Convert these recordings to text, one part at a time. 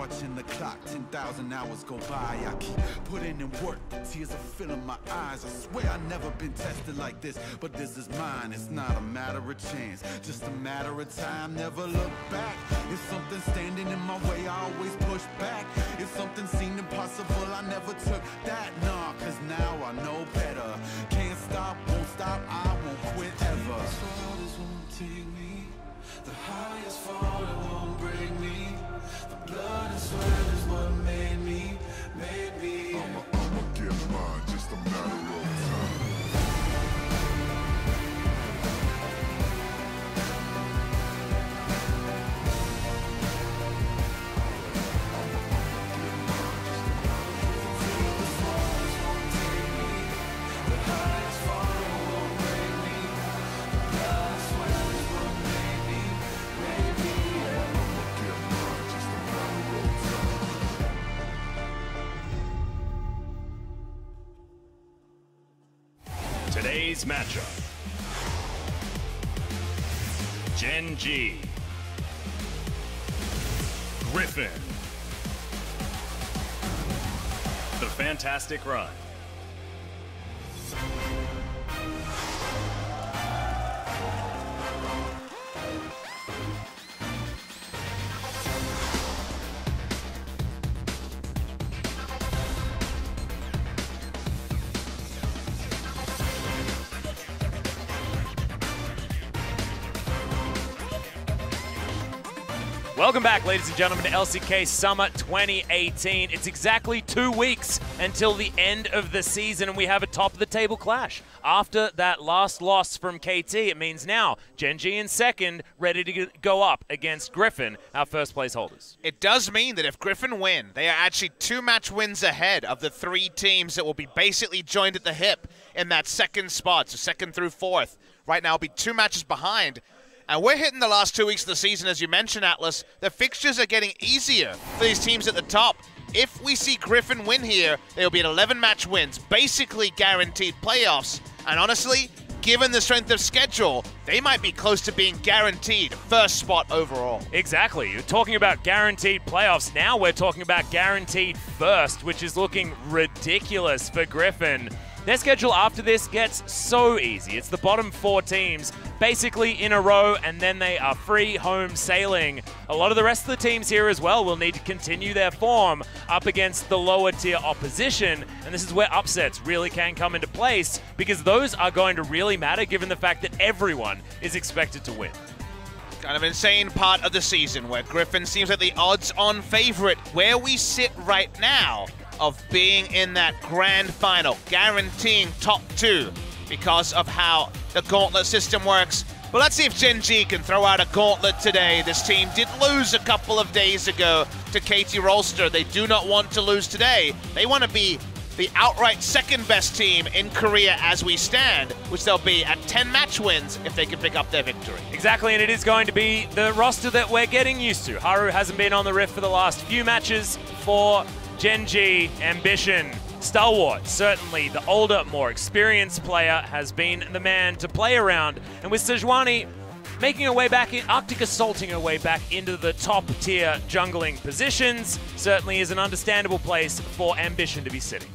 watching the clock, 10,000 hours go by. I keep putting in work, the tears are filling my eyes. I swear I've never been tested like this, but this is mine. It's not a matter of chance, just a matter of time. Never look back. If something standing in my way, I always push back. If something seemed impossible, I never took that. Nah, cause now I know better. Can't stop, won't stop, I won't quit ever. This world is won't take me. The highest fall, it won't break me. The blood and sweat is what made me, made me. I'ma get mine, just a matter of time. Today's matchup, GenG, Griffin, the Fantastic Run. Welcome back, ladies and gentlemen, to LCK Summer 2018. It's exactly 2 weeks until the end of the season, and we have a top-of-the-table clash. After that last loss from KT, it means now GenG in second, ready to go up against Griffin, our first-place holders. It does mean that if Griffin win, they are actually 2 match wins ahead of the 3 teams that will be basically joined at the hip in that second spot, so second through fourth. Right now, will be 2 matches behind. And we're hitting the last 2 weeks of the season, as you mentioned, Atlas. The fixtures are getting easier for these teams at the top. If we see Griffin win here, they'll be at 11 match wins, basically guaranteed playoffs. And honestly, given the strength of schedule, they might be close to being guaranteed first spot overall. Exactly. You're talking about guaranteed playoffs. Now we're talking about guaranteed first, which is looking ridiculous for Griffin. Their schedule after this gets so easy. It's the bottom 4 teams basically in a row, and then they are free home sailing. A lot of the rest of the teams here as well will need to continue their form up against the lower tier opposition, and this is where upsets really can come into place, because those are going to really matter given the fact that everyone is expected to win. Kind of insane part of the season where Griffin seems like the odds-on favorite. Where we sit right now of being in that grand final, guaranteeing top 2 because of how the gauntlet system works. But let's see if GenG can throw out a gauntlet today. This team did lose a couple of days ago to KT Rolster. They do not want to lose today. They want to be the outright second best team in Korea as we stand, which they'll be at 10 match wins if they can pick up their victory. Exactly, and it is going to be the roster that we're getting used to. Haru hasn't been on the Rift for the last few matches for GenG. Ambition, stalwart, certainly the older, more experienced player, has been the man to play around. And with Sejuani making her way back in, Arctic assaulting her way back into the top tier jungling positions, certainly is an understandable place for Ambition to be sitting.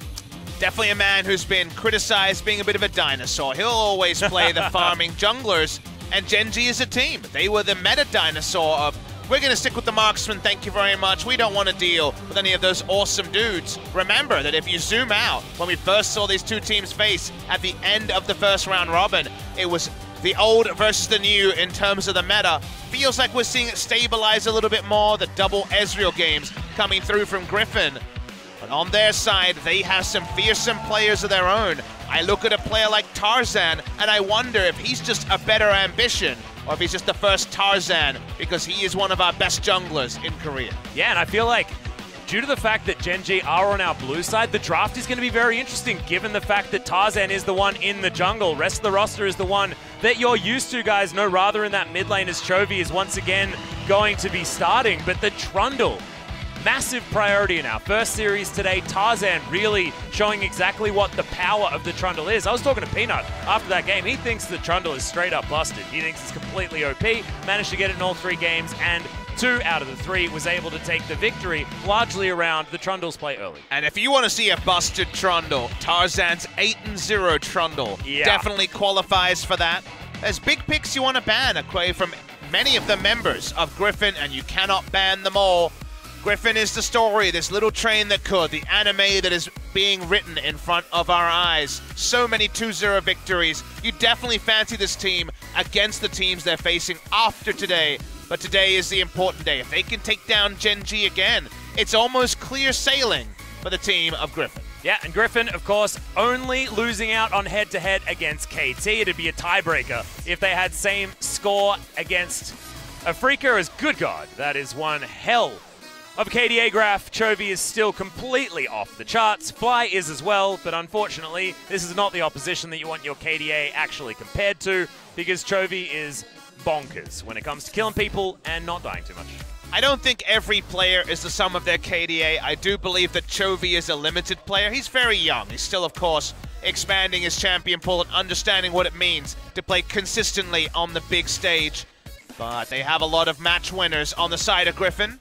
Definitely a man who's been criticized being a bit of a dinosaur. He'll always play the farming junglers, and GenG is a team. They were the meta dinosaur of, we're going to stick with the marksman, thank you very much. We don't want to deal with any of those awesome dudes. Remember that if you zoom out, when we first saw these 2 teams face at the end of the first round robin, it was the old versus the new in terms of the meta. Feels like we're seeing it stabilize a little bit more, the double Ezreal games coming through from Griffin. But on their side, they have some fearsome players of their own. I look at a player like Tarzan, and I wonder if he's just a better Ambition, or if he's just the first Tarzan, because he is one of our best junglers in Korea. Yeah, and I feel like due to the fact that GenG are on our blue side, the draft is going to be very interesting, given the fact that Tarzan is the one in the jungle. Rest of the roster is the one that you're used to, guys. No, rather in that mid lane as Chovy is once again going to be starting. But the Trundle, massive priority in our first series today. Tarzan really showing exactly what the power of the Trundle is. I was talking to Peanut after that game. He thinks the Trundle is straight up busted. He thinks it's completely OP, managed to get it in all 3 games, and 2 out of the 3, was able to take the victory largely around the Trundle's play early. And if you want to see a busted Trundle, Tarzan's 8-0 Trundle definitely qualifies for that. There's big picks you want to ban away from many of the members of Griffin, and you cannot ban them all. Griffin is the story, this little train that could, the anime that is being written in front of our eyes. So many 2-0 victories. You definitely fancy this team against the teams they're facing after today. But today is the important day. If they can take down GenG again, it's almost clear sailing for the team of Griffin. Yeah, and Griffin, of course, only losing out on head-to-head against KT. It'd be a tiebreaker if they had same score against a FLICKR as good God. That is one hell of a KDA graph. Chovy is still completely off the charts. Fly is as well, but unfortunately, this is not the opposition that you want your KDA actually compared to, because Chovy is bonkers when it comes to killing people and not dying too much. I don't think every player is the sum of their KDA. I do believe that Chovy is a limited player. He's very young. He's still, of course, expanding his champion pool and understanding what it means to play consistently on the big stage. But they have a lot of match winners on the side of Griffin.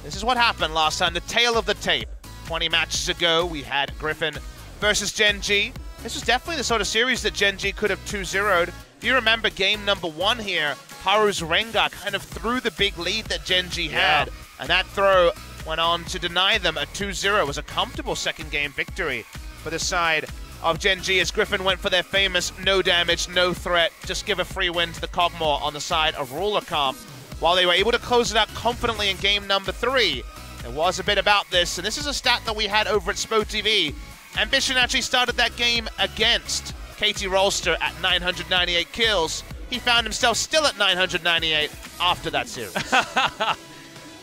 This is what happened last time, the tail of the tape. 20 matches ago, we had Griffin versus GenG. This was definitely the sort of series that GenG could have 2-0'd. If you remember game number 1 here, Haru's Rengar kind of threw the big lead that GenG had, and that throw went on to deny them a 2-0. It was a comfortable second game victory for the side of GenG as Griffin went for their famous no damage, no threat, just give a free win to the Cogmore on the side of Ruler Comp. While they were able to close it out confidently in game number 3, there was a bit about this, and this is a stat that we had over at SpoTV. Ambition actually started that game against KT Rolster at 998 kills. He found himself still at 998 after that series. A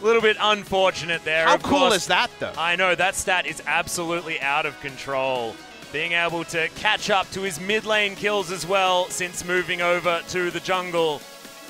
little bit unfortunate there. How cool is that, though? I know, that stat is absolutely out of control. Being able to catch up to his mid lane kills as well since moving over to the jungle.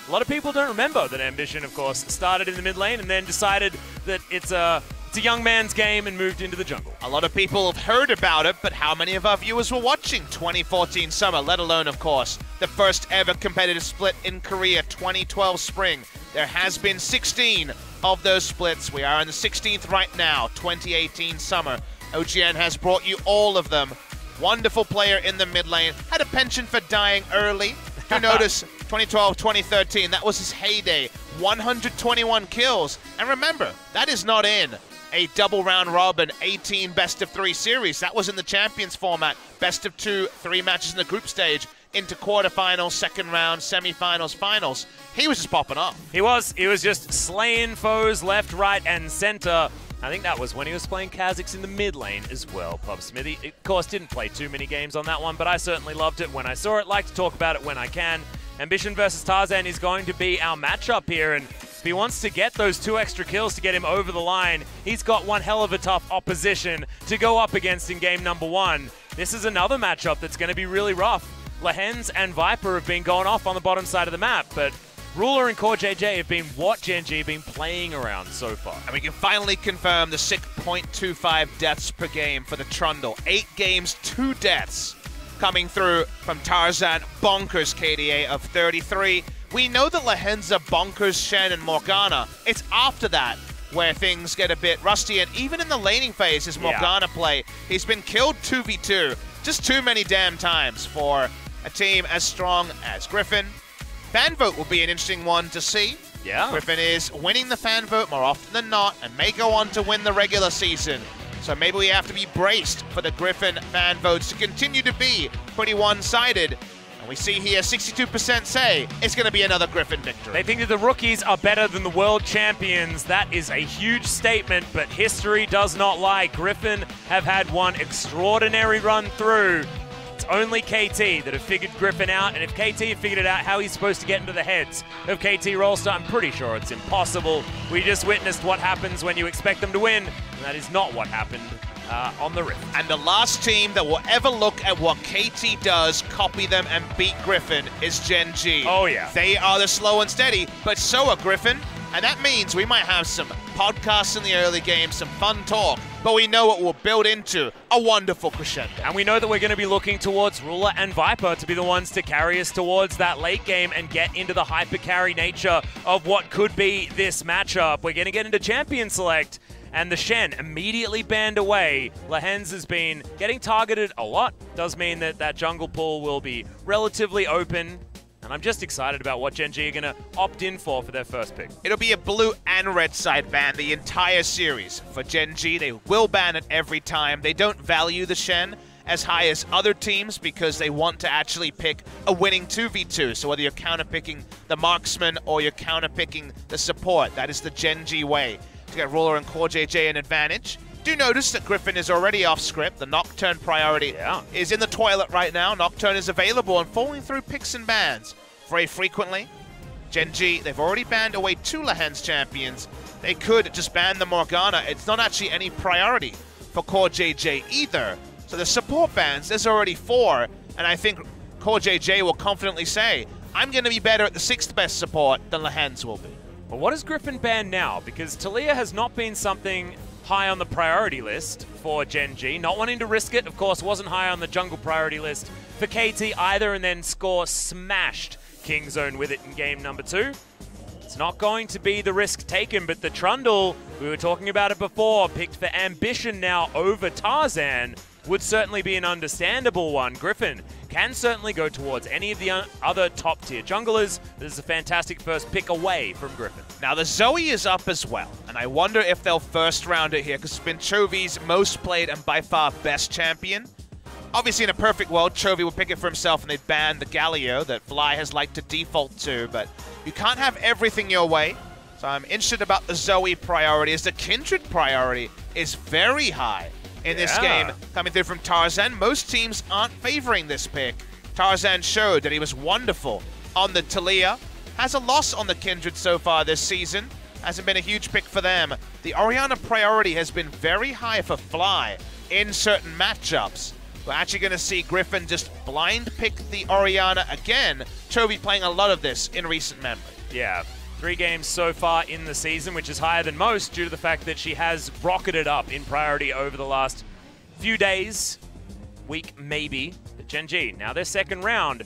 A lot of people don't remember that Ambition, of course, started in the mid lane and then decided that it's a young man's game and moved into the jungle. A lot of people have heard about it, but how many of our viewers were watching 2014 summer, let alone, of course, the first ever competitive split in Korea, 2012 spring? There has been 16 of those splits. We are in the 16th right now, 2018 summer. OGN has brought you all of them. Wonderful player in the mid lane. Had a penchant for dying early. You notice 2012, 2013, that was his heyday. 121 kills. And remember, that is not in a double round robin 18 best of 3 series. That was in the Champions format. Best of 2, 3 matches in the group stage into quarterfinals, second round, semifinals, finals. He was just popping off. He was just slaying foes left, right, and center. I think that was when he was playing Kha'Zix in the mid lane as well, Pub Smithy. Of course, didn't play too many games on that one, but I certainly loved it when I saw it. Like to talk about it when I can. Ambition versus Tarzan is going to be our matchup here, and if he wants to get those 2 extra kills to get him over the line, he's got one hell of a tough opposition to go up against in game number 1. This is another matchup that's going to be really rough. Lehens and Viper have been going off on the bottom side of the map, but Ruler and Core JJ have been what GenG have been playing around so far. And we can finally confirm the 6.25 deaths per game for the Trundle. 8 games, 2 deaths coming through from Tarzan. Bonkers KDA of 33. We know that Lehens are bonkers, Shen, and Morgana. It's after that where things get a bit rusty, and even in the laning phase, his Morgana play, he's been killed 2v2. Just too many damn times for a team as strong as Griffin. Fan vote will be an interesting one to see. Yeah. Griffin is winning the fan vote more often than not and may go on to win the regular season. So maybe we have to be braced for the Griffin fan votes to continue to be pretty one-sided. And we see here 62% say it's going to be another Griffin victory. They think that the rookies are better than the world champions. That is a huge statement, but history does not lie. Griffin have had one extraordinary run through. It's only KT that have figured Griffin out, and if KT have figured it out how he's supposed to get into the heads of KT Rolster, I'm pretty sure it's impossible. We just witnessed what happens when you expect them to win, and that is not what happened on the Rift. And the last team that will ever look at what KT does, copy them, and beat Griffin is GenG. Oh, yeah. They are the slow and steady, but so are Griffin. And that means we might have some podcasts in the early game, some fun talk, but we know it will build into a wonderful crescendo. And we know that we're going to be looking towards Ruler and Viper to be the ones to carry us towards that late game and get into the hyper carry nature of what could be this matchup. We're going to get into Champion Select, and the Shen immediately banned away. Lehens has been getting targeted a lot. Does mean that that jungle pool will be relatively open. And I'm just excited about what GenG are going to opt in for their first pick. It'll be a blue and red side ban the entire series. For GenG, they will ban it every time. They don't value the Shen as high as other teams because they want to actually pick a winning 2v2. So whether you're counter-picking the marksman or you're counter-picking the support, that is the GenG way to get Ruler and CoreJJ an advantage. Do notice that Griffin is already off script. The Nocturne priority is in the toilet right now. Nocturne is available and falling through picks and bans very frequently. GenG, they've already banned away 2 Lehens champions. They could just ban the Morgana. It's not actually any priority for CoreJJ either. So the support bans, there's already 4. And I think CoreJJ will confidently say, I'm going to be better at the 6th best support than Lehens will be. Well, what is Griffin ban now? Because Talia has not been something high on the priority list for GenG. Not wanting to risk it, of course, wasn't high on the jungle priority list for KT either, and then Score smashed Kingzone with it in game number 2. It's not going to be the risk taken, but the Trundle, we were talking about it before, picked for Ambition now over Tarzan, would certainly be an understandable one. Griffin can certainly go towards any of the other top-tier junglers. This is a fantastic first pick away from Griffin. Now, the Zoe is up as well, and I wonder if they'll first round it here, because it's been Chovy's most played and by far best champion. Obviously, in a perfect world, Chovy would pick it for himself and they'd ban the Galio that Fly has liked to default to, but you can't have everything your way. So I'm interested about the Zoe priority, as the Kindred priority is very high in this game coming through from Tarzan. Most teams aren't favoring this pick. Tarzan showed that he was wonderful on the Talia. Has a loss on the Kindred so far this season. Hasn't been a huge pick for them. The Orianna priority has been very high for Fly in certain matchups. We're actually going to see Griffin just blind pick the Orianna again. Chovy playing a lot of this in recent memory. Yeah. 3 games so far in the season, which is higher than most due to the fact that she has rocketed up in priority over the last few days, week maybe. But GenG, now their second round.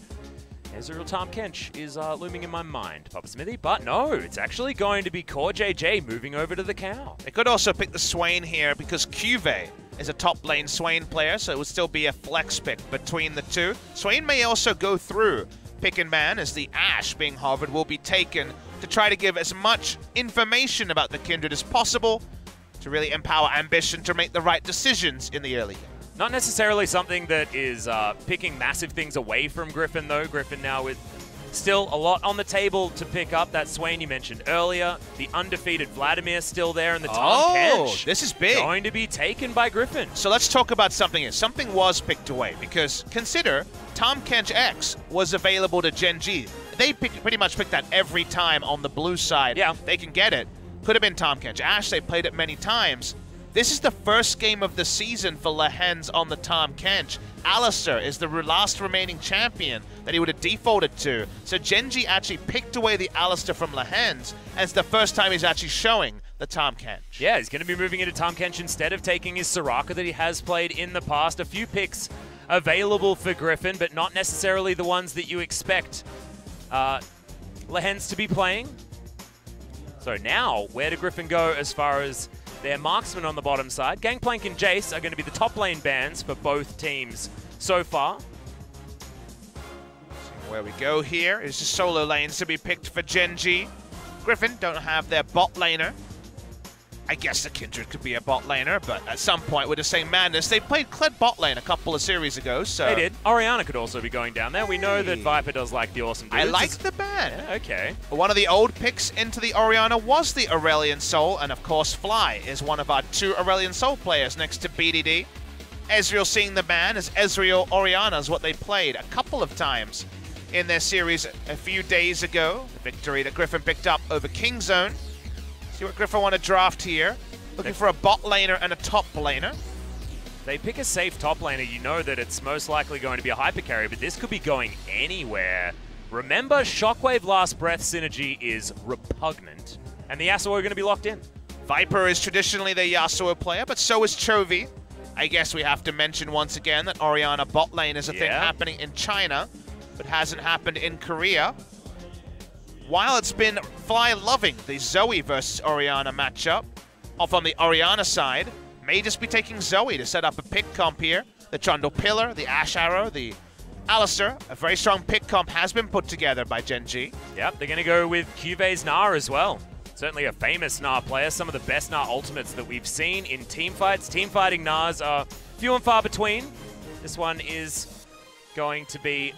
Ezreal Tahm Kench is looming in my mind, Papa Smithy, but no, it's actually going to be CoreJJ moving over to the cow. They could also pick the Swain here because Cuvée is a top lane Swain player, so it would still be a flex pick between the two. Swain may also go through pick and ban, as the Ashe being hovered will be taken to try to give as much information about the Kindred as possible to really empower Ambition to make the right decisions in the early game. Not necessarily something that is picking massive things away from Griffin, though. Griffin now with still a lot on the table to pick up. That Swain you mentioned earlier. The undefeated Vladimir still there, and the Tahm Kench this is big. Going to be taken by Griffin. So let's talk about something here. Something was picked away, because consider Tahm Kench X was available to GenG. They pretty much pick that every time on the blue side. Yeah. They can get it. Could have been Tahm Kench Ashe. They played it many times. This is the first game of the season for Lehens on the Tahm Kench. Alistar is the last remaining champion that he would have defaulted to. So GenG actually picked away the Alistar from Lehens, and it's the first time he's actually showing the Tahm Kench. Yeah, he's going to be moving into Tahm Kench instead of taking his Soraka that he has played in the past. A few picks available for Griffin, but not necessarily the ones that you expect Lehens to be playing. So now, where did Griffin go as far as their marksman on the bottom side? Gangplank and Jace are going to be the top lane bans for both teams so far. Where we go here is the solo lanes to be picked for GenG. Griffin don't have their bot laner. I guess the Kindred could be a bot laner, but at some point with the same madness, they played Kled bot lane a couple of series ago, so... They did. Orianna could also be going down there. We know that Viper does like the awesome dudes. I like the ban. Yeah, okay. One of the old picks into the Orianna was the Aurelion Soul, and of course Fly is one of our 2 Aurelion Soul players next to BDD. Ezreal seeing the ban, as Ezreal Orianna is what they played a couple of times in their series a few days ago. The victory that Griffin picked up over Kingzone. See what Griffin want to draft here. Looking for a bot laner and a top laner. They pick a safe top laner. You know that it's most likely going to be a hyper carry, but this could be going anywhere. Remember, Shockwave Last Breath synergy is repugnant. And the Yasuo are going to be locked in. Viper is traditionally the Yasuo player, but so is Chovy. I guess we have to mention once again that Orianna bot lane is a thing happening in China, but hasn't happened in Korea. While it's been Fly loving the Zoe versus Orianna matchup, off on the Orianna side, may just be taking Zoe to set up a pick comp here. The Trundle Pillar, the Ash Arrow, the Alistair. A very strong pick comp has been put together by GenG. Yep, they're going to go with Cuvé's Gnar as well. Certainly a famous Gnar player, some of the best Gnar ultimates that we've seen in teamfights. Teamfighting Gnars are few and far between. This one is going to be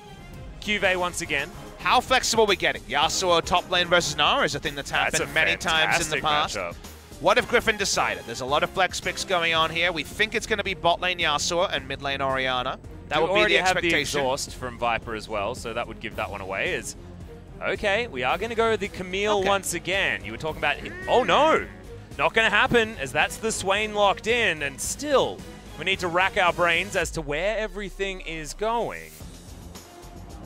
Cuvé once again. How flexible are we getting? Yasuo top lane versus Gnar is a thing that's happened many times in the past. Matchup. What if Griffin decided? There's a lot of flex picks going on here. We think it's going to be bot lane Yasuo and mid lane Orianna. That would be the expectation. We already have the exhaust from Viper as well, so that would give that one away. Okay, we are going to go with the Camille once again. You were talking about... Oh, no! Not going to happen, as that's the Swain locked in, and still, we need to rack our brains as to where everything is going.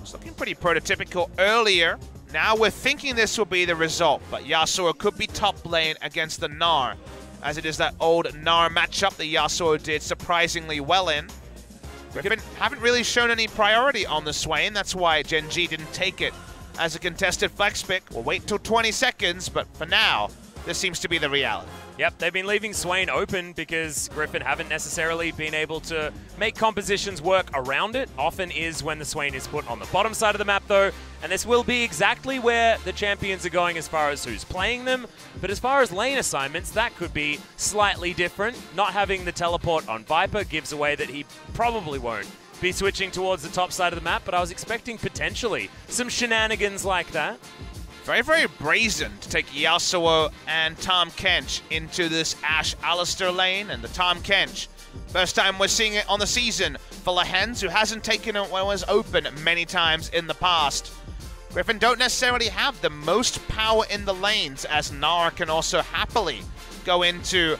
It's looking pretty prototypical earlier. Now we're thinking this will be the result, but Yasuo could be top lane against the Gnar, as it is that old Gnar matchup that Yasuo did surprisingly well in. Griffin haven't really shown any priority on the Swain, that's why GenG didn't take it as a contested flex pick. We'll wait till 20 seconds, but for now, this seems to be the reality. Yep, they've been leaving Swain open because Griffin haven't necessarily been able to make compositions work around it. Often is when the Swain is put on the bottom side of the map though, and this will be exactly where the champions are going as far as who's playing them. But as far as lane assignments, that could be slightly different. Not having the teleport on Viper gives away that he probably won't be switching towards the top side of the map, but I was expecting potentially some shenanigans like that. Very, very brazen to take Yasuo and Tahm Kench into this Ashe Alistair lane, and the Tahm Kench. First time we're seeing it on the season for Lehens, who hasn't taken it when it was open many times in the past. Griffin don't necessarily have the most power in the lanes, as Gnar can also happily go into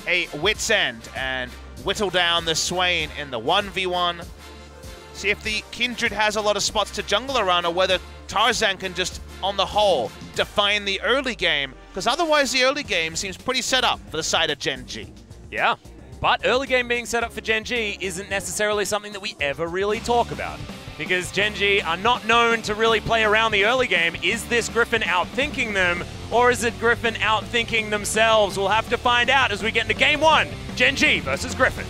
a Wit's End and whittle down the Swain in the 1v1. See if the Kindred has a lot of spots to jungle around, or whether Tarzan can just, on the whole, define the early game, because otherwise the early game seems pretty set up for the side of GenG. Yeah, but early game being set up for GenG isn't necessarily something that we ever really talk about, because GenG are not known to really play around the early game. Is this Griffin outthinking them, or is it Griffin outthinking themselves? We'll have to find out as we get into Game 1, GenG versus Griffin.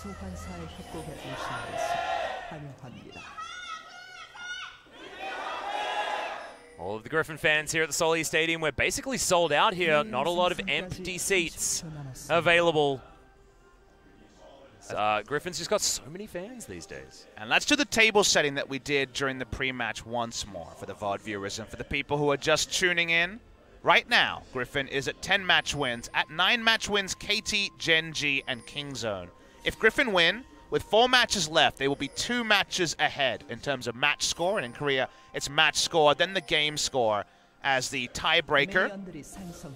소환사의 협곡에 오신 것을 환영합니다. All of the Griffin fans here at the Soli Stadium, we're basically sold out here. Not a lot of empty seats available. Griffin's just got so many fans these days. And let's do the table setting that we did during the pre-match once more for the VOD viewers and for the people who are just tuning in. Right now, Griffin is at 10 match wins. At 9 match wins, KT, GenG, and Kingzone. If Griffin win, with 4 matches left, they will be 2 matches ahead in terms of match score, and in Korea, it's match score, then the game score as the tiebreaker.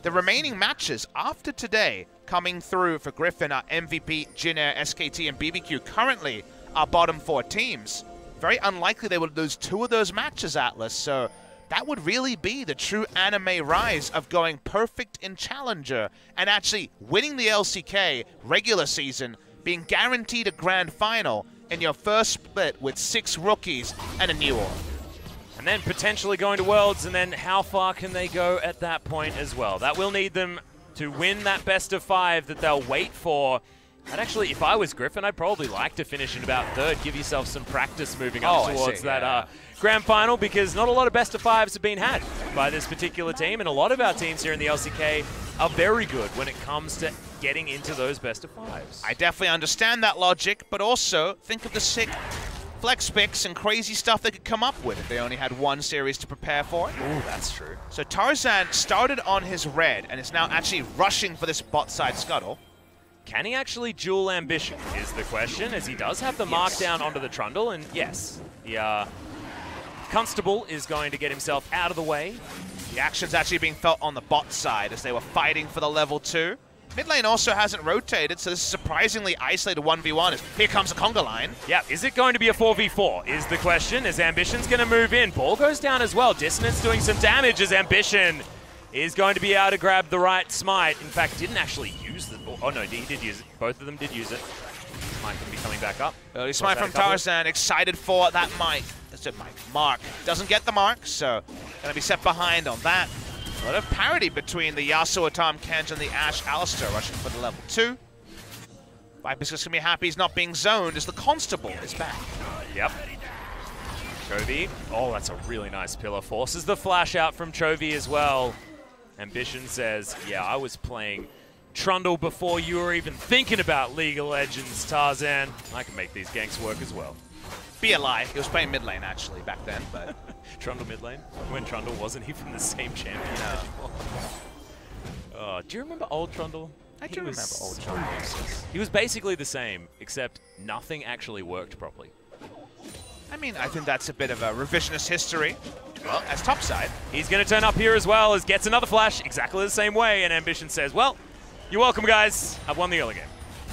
The remaining matches after today coming through for Griffin are MVP, Jin Air, SKT, and BBQ. Currently, our bottom 4 teams. Very unlikely they would lose 2 of those matches, Atlas, so that would really be the true anime rise of going perfect in Challenger and actually winning the LCK regular season, being guaranteed a grand final in your first split with 6 rookies and a new org. And then potentially going to Worlds, and then how far can they go at that point as well? That will need them to win that best of 5 that they'll wait for. And actually, if I was Griffin, I'd probably like to finish in about 3rd, give yourself some practice moving up towards that grand final, because not a lot of best of 5s have been had by this particular team, and a lot of our teams here in the LCK are very good when it comes to getting into those best of 5s. I definitely understand that logic, but also think of the sick flex picks and crazy stuff they could come up with if they only had 1 series to prepare for it. Ooh, that's true. So Tarzan started on his red and is now actually rushing for this bot side scuttle. Can he actually dual ambition is the question, as he does have the markdown onto the Trundle, and yes, the Constable is going to get himself out of the way. The action's actually being felt on the bot side as they were fighting for the level 2. Mid lane also hasn't rotated, so this is surprisingly isolated 1v1. Here comes the conga line. Yeah, is it going to be a 4v4 is the question, as Ambition's going to move in. Ball goes down as well. Dissonance doing some damage as Ambition is going to be able to grab the right smite. In fact, didn't actually use the... Oh, no, he did use it. Both of them did use it. Smite can be coming back up. Early smite from Tarzan, excited for that mic. That's it, Mike. Mark doesn't get the mark, so going to be set behind on that. A lot of parity between the Yasuo, Tom Kenj, and the Ashe Alistar rushing for the level 2. Viper's just going to be happy he's not being zoned as the Constable is back. Yep. Chovy. Oh, that's a really nice pillar. Forces the flash out from Chovy as well. Ambition says, yeah, I was playing Trundle before you were even thinking about League of Legends, Tarzan. I can make these ganks work as well. Be a lie. He was playing mid lane, actually, back then, but... Trundle mid lane? When Trundle wasn't even the same champion anymore. Oh, do you remember old Trundle? I do remember old Trundle. He was basically the same, except nothing actually worked properly. I mean, I think that's a bit of a revisionist history. Well, as topside. He's going to turn up here as well, as gets another flash exactly the same way, and Ambition says, well, you're welcome, guys. I've won the early game.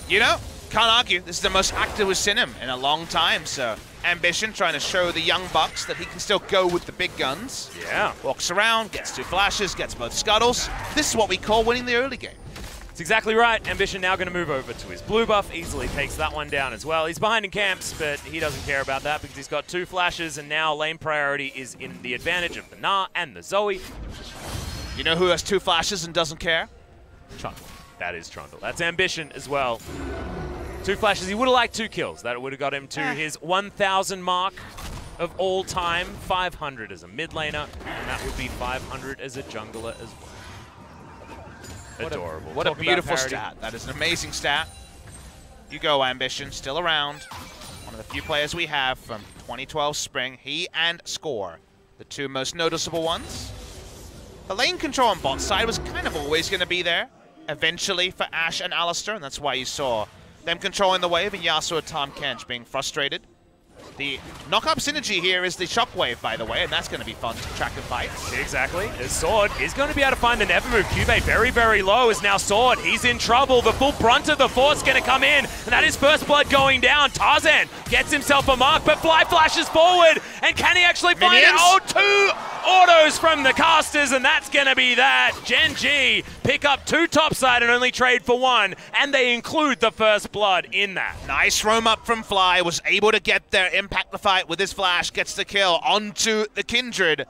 You know, can't argue. This is the most active we've seen him in a long time, so Ambition trying to show the young bucks that he can still go with the big guns. Yeah. Walks around, gets 2 flashes, gets both scuttles. This is what we call winning the early game. That's exactly right. Ambition now going to move over to his blue buff. Easily takes that one down as well. He's behind in camps, but he doesn't care about that because he's got 2 flashes, and now lane priority is in the advantage of the Na and the Zoe. You know who has 2 flashes and doesn't care? Trundle. That is Trundle. That's Ambition as well. 2 flashes. He would have liked 2 kills. That would have got him to his 1,000 mark of all time. 500 as a mid laner, and that would be 500 as a jungler as well. Adorable. What a beautiful stat. That is an amazing stat. You go, Ambition, still around. One of the few players we have from 2012 spring. He and Score, the 2 most noticeable ones. The lane control on bot side was kind of always going to be there, eventually, for Ashe and Alistar, and that's why you saw them controlling the wave and Yasuo Tom Kench being frustrated. The knock-up synergy here is the Shockwave, by the way, and that's going to be fun to track and fight. Exactly. His Sword is going to be able to find the never move. Cube very, very low is now Sword. He's in trouble. The full brunt of the force going to come in, and that is first blood going down. Tarzan gets himself a mark, but Fly flashes forward, and can he actually find it? Oh, 2 autos from the casters, and that's going to be that. GenG pick up 2 topside and only trade for 1, and they include the first blood in that. Nice roam up from Fly, was able to get there, impact the fight with his flash, gets the kill onto the Kindred.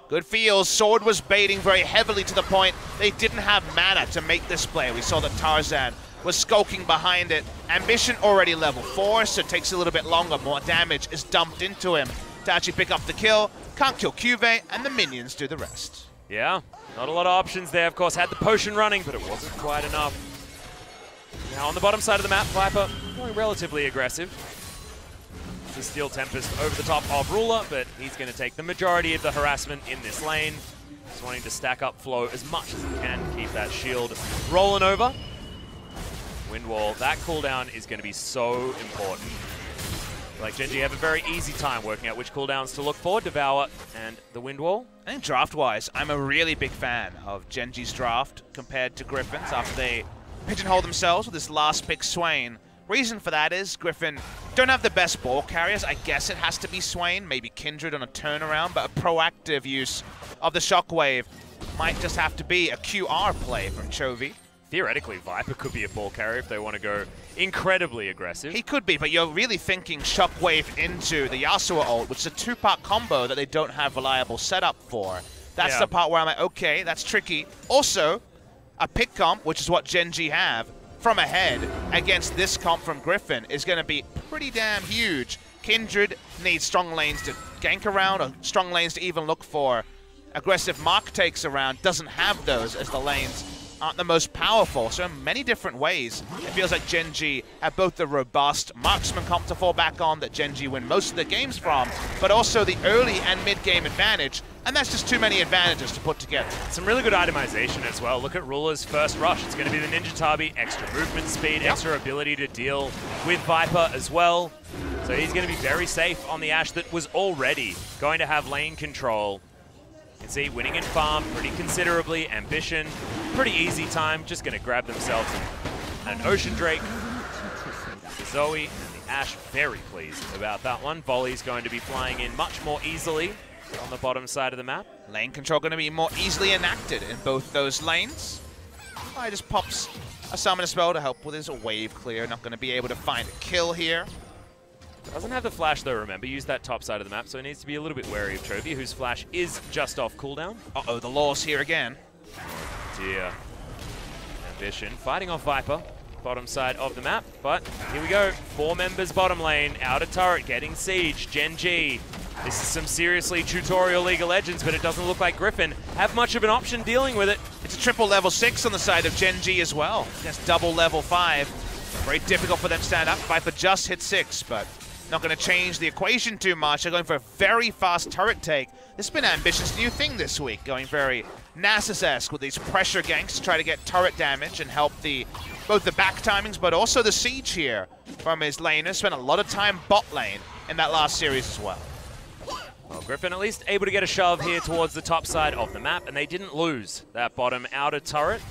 Good feels. Sword was baiting very heavily to the point they didn't have mana to make this play. We saw that Tarzan was skulking behind it. Ambition already level 4, so it takes a little bit longer. More damage is dumped into him to actually pick up the kill. Can't kill Cuvée, and the minions do the rest. Yeah, not a lot of options there. Of course, had the potion running, but it wasn't quite enough. Now on the bottom side of the map, Viper going relatively aggressive. The Steel Tempest over the top of Ruler, but he's going to take the majority of the harassment in this lane. Just wanting to stack up flow as much as he can to keep that shield rolling over. Wind Wall, that cooldown is going to be so important. Like GenG have a very easy time working out which cooldowns to look for, Devour and the Wind Wall. I think draft-wise, I'm a really big fan of GenG's draft compared to Griffin's after they pigeonhole themselves with this last pick Swain. Reason for that is Griffin don't have the best ball carriers. I guess it has to be Swain, maybe Kindred on a turnaround, but a proactive use of the Shockwave might just have to be a QR play from Chovy. Theoretically, Viper could be a ball carrier if they want to go incredibly aggressive. He could be, but you're really thinking Shockwave into the Yasuo ult, which is a 2-part combo that they don't have reliable setup for. That's the part where I'm like, okay, that's tricky. Also, a pick comp, which is what GenG have, from ahead against this comp from Griffin is going to be pretty damn huge. Kindred needs strong lanes to gank around, or strong lanes to even look for aggressive mark takes around. Doesn't have those as the lanes aren't the most powerful. So in many different ways, it feels like GenG have both the robust marksman comp to fall back on that GenG win most of the games from, but also the early and mid-game advantage. And that's just too many advantages to put together. Some really good itemization as well. Look at Ruler's first rush. It's going to be the Ninja Tabi, extra movement speed, extra ability to deal with Viper as well. So he's going to be very safe on the Ashe that was already going to have lane control. can see winning in farm pretty considerably. Ambition, pretty easy time. Just going to grab themselves an Ocean Drake. The Zoe and the Ashe very pleased about that one. Volley's going to be flying in much more easily on the bottom side of the map. Lane control going to be more easily enacted in both those lanes. He just pops a summoner spell to help with his wave clear. Not going to be able to find a kill here. Doesn't have the flash though, remember. Use that top side of the map, so he needs to be a little bit wary of Chovy, whose flash is just off cooldown. Uh-oh, the Law's here again. Dear. Ambition fighting off Viper, bottom side of the map, but here we go. 4 members bottom lane, outer turret getting siege. GenG. This is some seriously tutorial League of Legends, but it doesn't look like Griffin have much of an option dealing with it. It's a triple level 6 on the side of GenG as well. Against double level 5. Very difficult for them to stand up. Viper just hit 6, but not going to change the equation too much. They're going for a very fast turret take. This has been Ambition's new thing this week, going very Nasus-esque with these pressure ganks to try to get turret damage and help both the back timings, but also the siege here from his laner. Spent a lot of time bot lane in that last series as well. Well, Griffin at least able to get a shove here towards the top side of the map, and they didn't lose that bottom outer turret.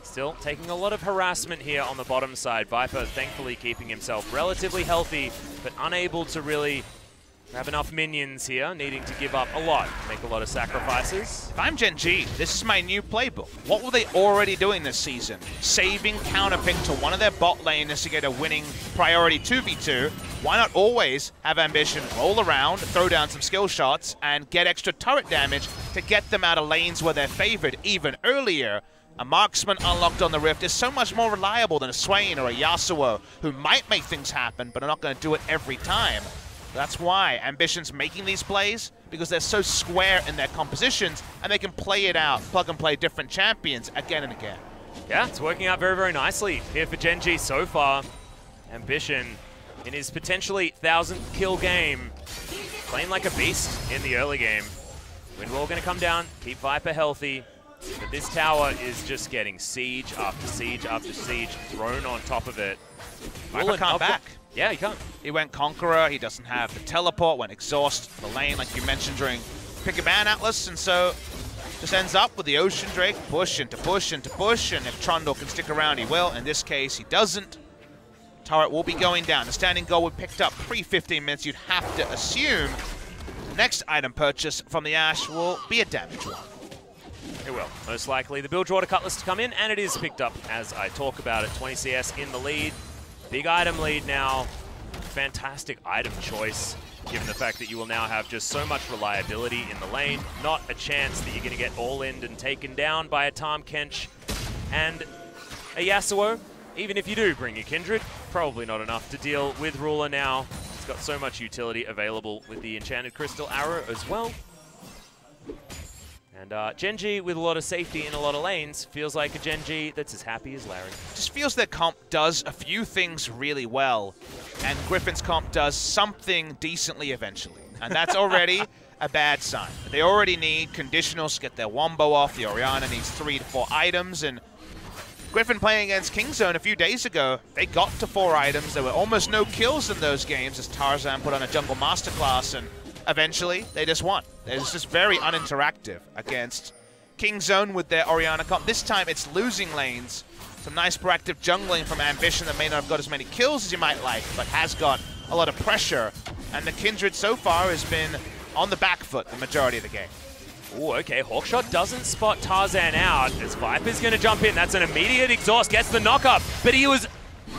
Still taking a lot of harassment here on the bottom side. Viper thankfully keeping himself relatively healthy, but unable to really have enough minions here, needing to give up a lot, make a lot of sacrifices. If I'm GenG, this is my new playbook. What were they already doing this season? Saving counterpick to one of their bot laners to get a winning priority 2v2. Why not always have Ambition roll around, throw down some skill shots, and get extra turret damage to get them out of lanes where they're favored even earlier? A marksman unlocked on the Rift is so much more reliable than a Swain or a Yasuo, who might make things happen, but are not going to do it every time. That's why Ambition's making these plays, because they're so square in their compositions, and they can play it out, plug and play different champions again and again. Yeah, it's working out very, very nicely here for GenG so far. Ambition, in his potentially 1000th kill game, playing like a beast in the early game. Windwall going to come down, keep Viper healthy, but this tower is just getting siege after siege after siege thrown on top of it. Viper can't back. Yeah, he can't. He went Conqueror, he doesn't have the teleport, went Exhaust the lane like you mentioned during Pick a Man Atlas, and so just ends up with the Ocean Drake, push into push into push, and if Trundle can stick around, he will. In this case, he doesn't. Turret will be going down. The standing goal we picked up pre-15 minutes, you'd have to assume the next item purchase from the Ashe will be a damage one. It will. Most likely the Bilgewater Cutlass to come in, and it is picked up as I talk about it. 20 CS in the lead. Big item lead now. Fantastic item choice, given the fact that you will now have just so much reliability in the lane. Not a chance that you're going to get all-in and taken down by a Tahm Kench and a Yasuo. Even if you do bring your Kindred, probably not enough to deal with Ruler now. It's got so much utility available with the Enchanted Crystal Arrow as well. And GenG, with a lot of safety in a lot of lanes, feels like a GenG that's as happy as Larry. Just feels their comp does a few things really well, and Griffin's comp does something decently eventually. And that's already a bad sign. They already need conditionals to get their Wombo off. The Orianna needs 3 to 4 items, and Griffin playing against Kingzone a few days ago, they got to 4 items. There were almost no kills in those games as Tarzan put on a jungle masterclass, and eventually they just won. It's just very uninteractive against Kingzone with their Orianna comp. This time it's losing lanes. Some nice proactive jungling from Ambition that may not have got as many kills as you might like, but has got a lot of pressure. And the Kindred so far has been on the back foot the majority of the game. Oh, okay. Hawkshot doesn't spot Tarzan out as Viper's going to jump in. That's an immediate exhaust, gets the knock up, but he was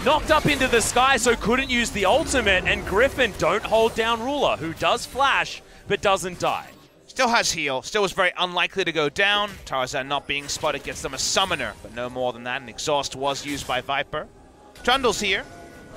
knocked up into the sky, so couldn't use the ultimate, and Griffin don't hold down Ruler, who does flash, but doesn't die. Still has heal, still was very unlikely to go down. Tarzan not being spotted gets them a summoner, but no more than that, and exhaust was used by Viper. Trundle's here,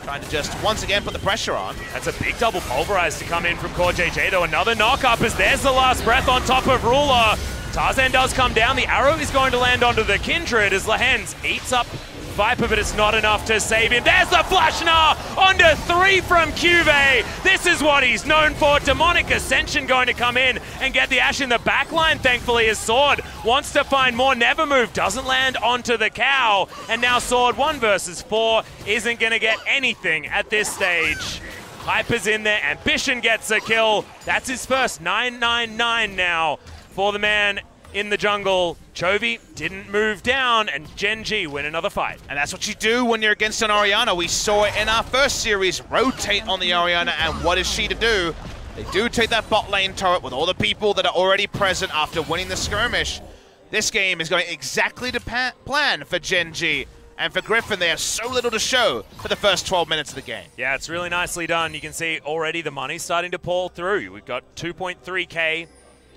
trying to just once again put the pressure on. That's a big double pulverize to come in from Core JJ, though. Another knock-up as there's the last breath on top of Ruler. Tarzan does come down. The arrow is going to land onto the Kindred as Lehens eats up Viper, but it's not enough to save him. There's the flash now onto 3 from Cuvée. This is what he's known for. Demonic Ascension going to come in and get the Ashe in the backline. Thankfully, his Sword wants to find more. Never Move doesn't land onto the cow. And now Sword 1 versus 4 isn't going to get anything at this stage. Hyper's in there. Ambition gets a kill. That's his first 999 now for the man in the jungle. Chovy didn't move down, and GenG win another fight. And that's what you do when you're against an Orianna. We saw it in our first series, rotate on the Orianna, and what is she to do? They do take that bot lane turret with all the people that are already present after winning the skirmish. This game is going exactly to plan for GenG. And for Griffin, they have so little to show for the first 12 minutes of the game. Yeah, it's really nicely done. You can see already the money's starting to pour through. We've got 2.3K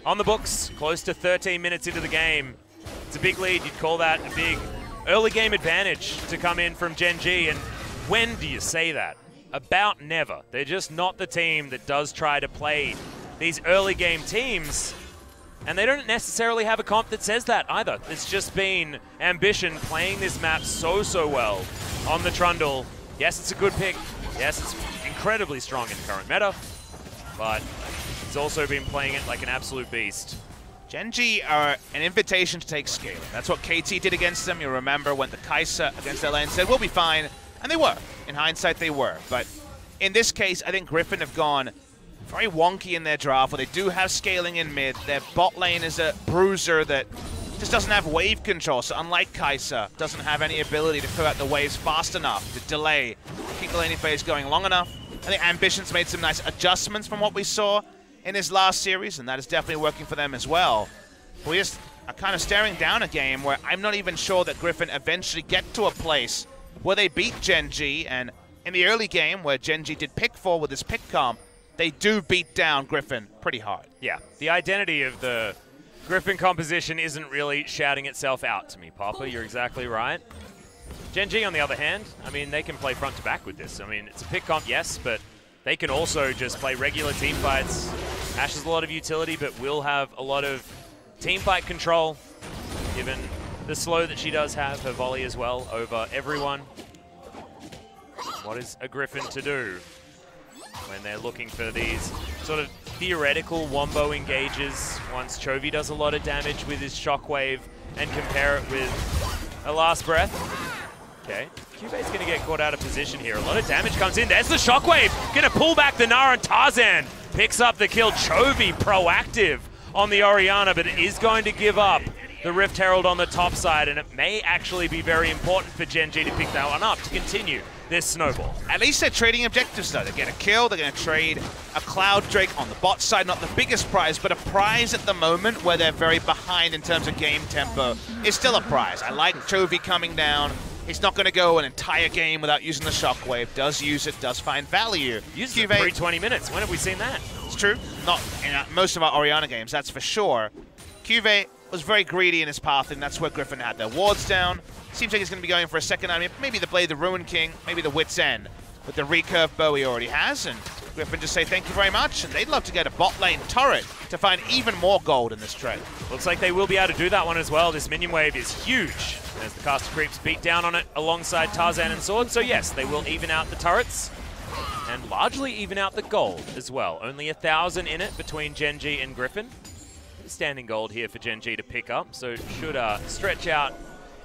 on the books, close to 13 minutes into the game. It's a big lead. You'd call that a big early game advantage to come in from GenG. And when do you say that? About never. They're just not the team that does try to play these early game teams. And they don't necessarily have a comp that says that either. It's just been Ambition playing this map so well on the Trundle. Yes, it's a good pick. Yes, it's incredibly strong in current meta. But it's also been playing it like an absolute beast. GenG are an invitation to take scale. That's what KT did against them. You remember when the Kai'Sa against LA and said, we'll be fine. And they were. In hindsight, they were. But in this case, I think Griffin have gone very wonky in their draft, where they do have scaling in mid. Their bot lane is a bruiser that just doesn't have wave control. So unlike Kai'Sa, doesn't have any ability to clear out the waves fast enough, to delay, keep the laning phase going long enough. I think Ambition's made some nice adjustments from what we saw in his last series, and that is definitely working for them as well. But we just are kind of staring down a game where I'm not even sure that Griffin eventually get to a place where they beat GenG. And in the early game, where GenG did pick 4 with his pick comp, they do beat down Griffin pretty hard. Yeah, the identity of the Griffin composition isn't really shouting itself out to me, Papa. You're exactly right. GenG, on the other hand, I mean, they can play front to back with this. I mean, it's a pick comp, yes, but they can also just play regular team fights. Ashe has a lot of utility, but will have a lot of team fight control, given the slow that she does have, her volley as well, over everyone. What is a Griffin to do when they're looking for these sort of theoretical wombo engages once Chovy does a lot of damage with his shockwave and compare it with a last breath? Okay, Cube's going to get caught out of position here. A lot of damage comes in. There's the shockwave. Going to pull back the Nara, and Tarzan picks up the kill. Chovy proactive on the Orianna, but it is going to give up the Rift Herald on the top side, and it may actually be very important for GenG to pick that one up to continue this snowball. At least they're trading objectives, though. They get a kill, they're going to trade a Cloud Drake on the bot side. Not the biggest prize, but a prize at the moment where they're very behind in terms of game tempo. It's still a prize. I like Chovy coming down. He's not going to go an entire game without using the shockwave. Does use it, does find value. Uses it every 20 minutes. When have we seen that? It's true. Not in most of our Orianna games, that's for sure. Cuvée was very greedy in his path, and that's where Griffin had their wards down. Seems like he's going to be going for a second item. Maybe the Blade, the Ruin King, maybe the Wit's End with the recurve bow he already has. And Griffin just say thank you very much, and they'd love to get a bot lane turret to find even more gold in this trade. Looks like they will be able to do that one as well. This minion wave is huge as the caster creeps beat down on it alongside Tarzan and Sword. So yes, they will even out the turrets and largely even out the gold as well. Only 1,000 in it between GenG and Griffin. Standing gold here for GenG to pick up, so it should stretch out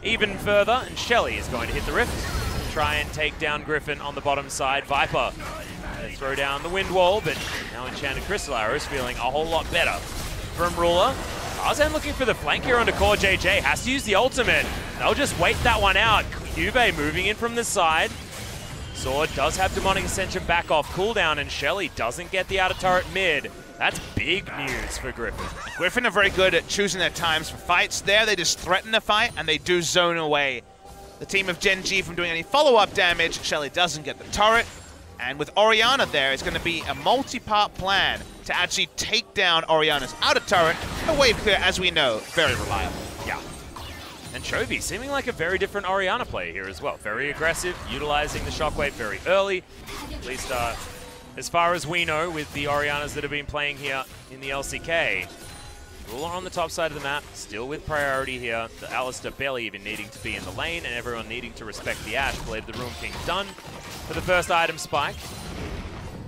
even further. And Shelly is going to hit the Rift, try and take down Griffin on the bottom side. Viper throw down the wind wall, but now Enchanted Crystal Arrow is feeling a whole lot better from Ruler. Tarzan looking for the flank here onto Core JJ, has to use the ultimate. They'll just wait that one out. Cuvée moving in from the side. Sword does have Demonic Ascension back off cooldown, and Shelly doesn't get the outer turret mid. That's big news for Griffin. Griffin are very good at choosing their times for fights. There, they just threaten a fight, and they do zone away the team of GenG from doing any follow-up damage. Shelly doesn't get the turret. And with Orianna there, it's going to be a multi-part plan to actually take down Orianna's outer turret. A wave clear, as we know, very reliable. Yeah. And Chovy seeming like a very different Orianna player here as well. Very aggressive, utilizing the shockwave very early. At least as far as we know with the Oriannas that have been playing here in the LCK. Ruler on the top side of the map, still with priority here. The Alistair barely even needing to be in the lane, and everyone needing to respect the Ashe. Believe the Ruin King done for the first item spike.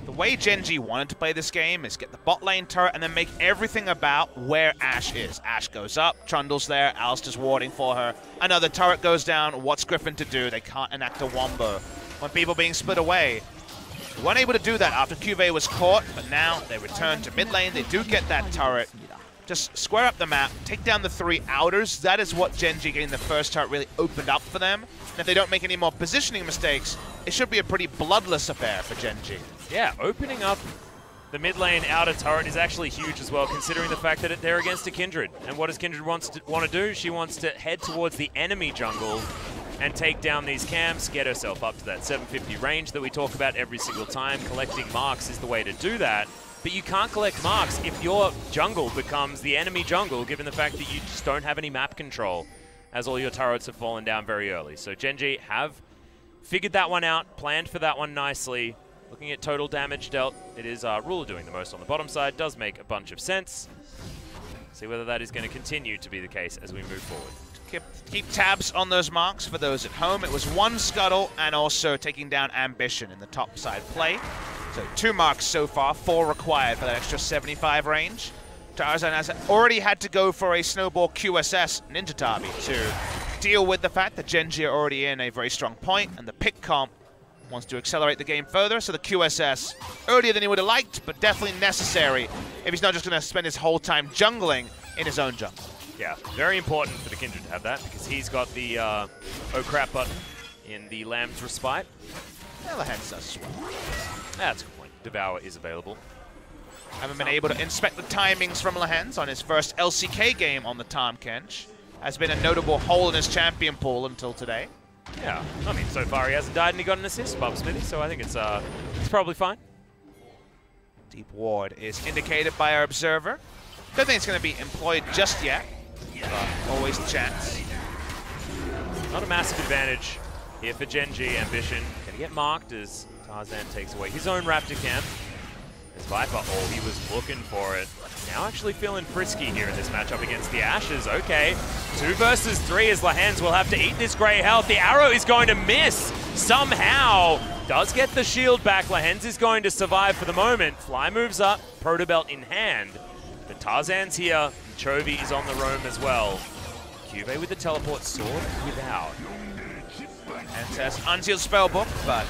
The way GenG wanted to play this game is get the bot lane turret and then make everything about where Ashe is. Ashe goes up, Trundle's there, Alistair's warding for her. Another turret goes down, what's Griffin to do? They can't enact a wombo when people being split away. They weren't able to do that after Cuvée was caught, but now they return to mid lane. They do get that turret. just square up the map, take down the 3 outers. That is what GenG getting the first turret really opened up for them. And if they don't make any more positioning mistakes, it should be a pretty bloodless affair for GenG. Yeah, opening up the mid lane outer turret is actually huge as well, considering the fact that they're against a Kindred. And what does Kindred want to do? She wants to head towards the enemy jungle and take down these camps, get herself up to that 750 range that we talk about every single time. Collecting marks is the way to do that. But you can't collect marks if your jungle becomes the enemy jungle, given the fact that you just don't have any map control, as all your turrets have fallen down very early. So GenG have figured that one out, planned for that one nicely. Looking at total damage dealt, it is Ruler doing the most on the bottom side. Does make a bunch of sense. See whether that is going to continue to be the case as we move forward. Keep tabs on those marks for those at home. It was 1 scuttle and also taking down Ambition in the top side play. So 2 marks so far, 4 required for that extra 75 range. Tarzan has already had to go for a Snowball QSS Ninja Tabi to deal with the fact that GenG are already in a very strong point, and the pick comp wants to accelerate the game further, so the QSS earlier than he would have liked, but definitely necessary if he's not just going to spend his whole time jungling in his own jungle. Yeah, very important for the Kindred to have that, because he's got the oh crap button in the Lamb's Respite. Yeah, the hands does as well. That's a good point. Devour is available. Haven't been able to inspect the timings from Lehens on his first LCK game on the Tahm Kench. Has been a notable hole in his champion pool until today. Yeah, I mean, so far he hasn't died and he got an assist, Bob Smithy, so I think it's probably fine. Deep ward is indicated by our observer. Don't think it's going to be employed just yet, but always the chance. Not a massive advantage here for GenG. Ambition going to get marked as Tarzan takes away his own Raptor camp. As Viper, oh, he was looking for it. Now actually feeling frisky here in this matchup against the Ashes. Okay, 2 versus 3 as Lehens will have to eat this grey health. The arrow is going to miss somehow. Does get the shield back. Lehens is going to survive for the moment. Fly moves up, Protobelt in hand. But Tarzan's here. Chovy is on the roam as well. Cube with the teleport, sword without. And says unsealed spellbook, but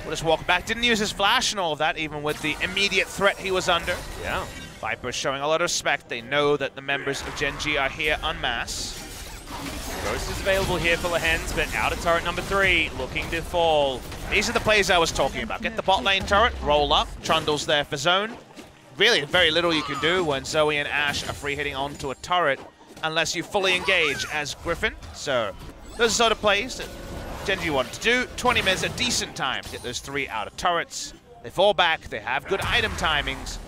we'll just walk back. Didn't use his flash and all of that, even with the immediate threat he was under. Yeah. Viper showing a lot of respect. They know that the members of GenG are here en masse. Ghost is available here for Lehens, but outer turret number 3 looking to fall. These are the plays I was talking about. Get the bot lane turret, roll up. Trundle's there for zone. Really very little you can do when Zoe and Ashe are free hitting onto a turret unless you fully engage as Griffin. So those are sort of plays that GenG wanted to do. 20 minutes, a decent time to get those 3 outer turrets. They fall back, they have good item timings,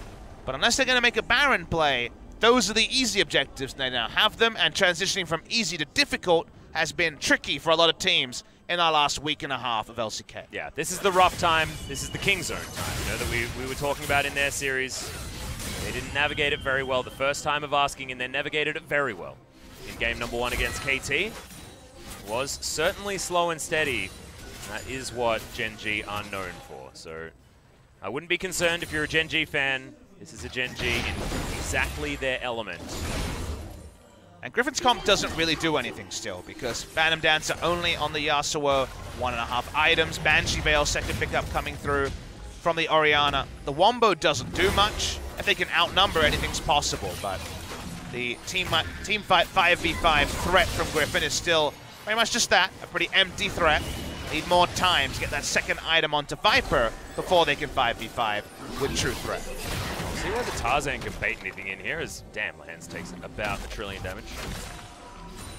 but unless they're going to make a Baron play, those are the easy objectives. They now have them, and transitioning from easy to difficult has been tricky for a lot of teams in our last week and a half of LCK. Yeah, this is the rough time. This is the King Zone time, you know, that we were talking about in their series. They didn't navigate it very well the first time of asking, and they navigated it very well. In game number 1 against KT, was certainly slow and steady. That is what GenG are known for. So I wouldn't be concerned if you're a GenG fan. This is a GenG in exactly their element. And Griffin's comp doesn't really do anything still, because Phantom Dancer only on the Yasuo, 1.5 items. Banshee Veil, second pickup coming through from the Orianna. The Wombo doesn't do much. If they can outnumber, anything's possible, but the team fight 5v5 threat from Griffin is still very much just that, a pretty empty threat. Need more time to get that second item onto Viper before they can 5v5 with true threat. See whether Tarzan can bait anything in here, as damn, Lehens takes about 1 trillion damage.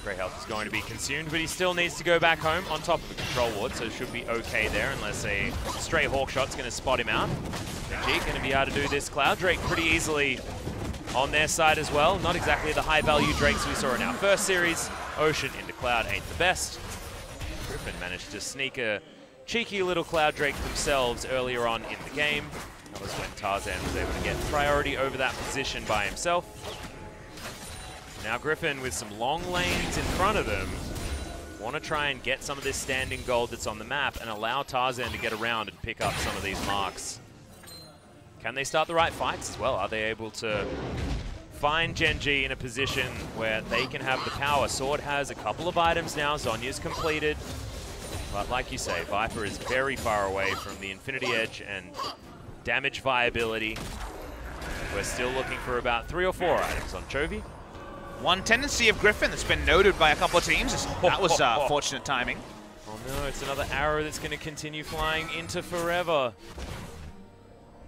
Grey health is going to be consumed, but he still needs to go back home on top of the control ward, so should be okay there unless a stray hawk shot's going to spot him out. GenG going to be able to do this Cloud Drake pretty easily on their side as well. Not exactly the high value Drakes we saw in our first series. Ocean into Cloud ain't the best. Griffin managed to sneak a cheeky little Cloud Drake themselves earlier on in the game. That was when Tarzan was able to get priority over that position by himself. Now Griffin with some long lanes in front of them want to try and get some of this standing gold that's on the map and allow Tarzan to get around and pick up some of these marks. Can they start the right fights as well? Are they able to find GenG in a position where they can have the power? Sword has a couple of items now, Zhonya's completed. But like you say, Viper is very far away from the Infinity Edge and damage viability. We're still looking for about 3 or 4 items on Chovy. One tendency of Griffin that's been noted by a couple of teams is that was fortunate timing. Oh no, it's another arrow that's going to continue flying into forever.